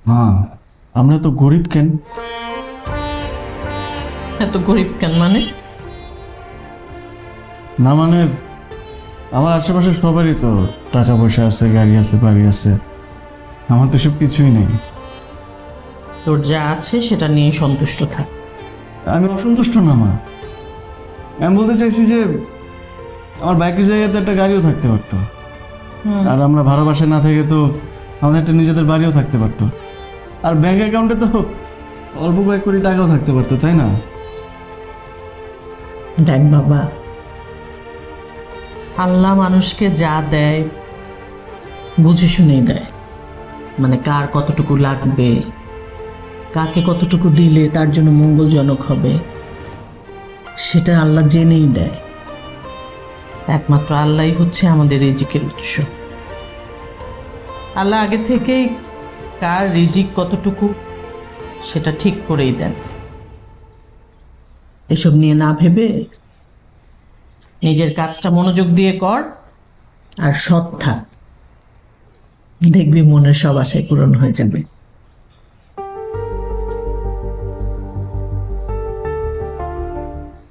মা, আমরা তো গরিব কেন? এত গরিব কেন মানে? না মানে আমার আশেপাশে সবারই তো টাকা পয়সা আছে, গাড়ি আছে, বাড়ি আছে। আমার তো সব কিছুই নেই। তোর যা আছে সেটা নিয়ে সন্তুষ্ট থাক। আমি অসন্তুষ্ট না মা, আমি বলতে চাইছি যে আমার বাইকের জায়গাতে একটা গাড়িও থাকতে পারতো। আর আমরা ভাড়া বাসায় না থেকে তো আমাদের একটা নিজেদের বাড়িও থাকতে পারতো। আর ব্যাংক অ্যাকাউন্টে তো অল্প কয়েক কোটি টাকাও থাকতে পারতো, তাই না? দেখ বাবা, আল্লাহ মানুষকে যা দেয় বুঝে শুনেই দেয়। মানে কার কতটুকু লাগবে, কাকে কতটুকু দিলে তার জন্য মঙ্গলজনক হবে, সেটা আল্লাহ জেনেই দেয়। একমাত্র আল্লাহই হচ্ছে আমাদের রিজিকের উৎস। আল্লাহ আগে থেকেই কার রিজিক কতটুকু সেটা ঠিক করেই দেন। এসব নিয়ে না ভেবে নিজের কাজটা মনোযোগ দিয়ে কর আর সৎ থাক, দেখবি মনের সব আশায় পূরণ হয়ে যাবে।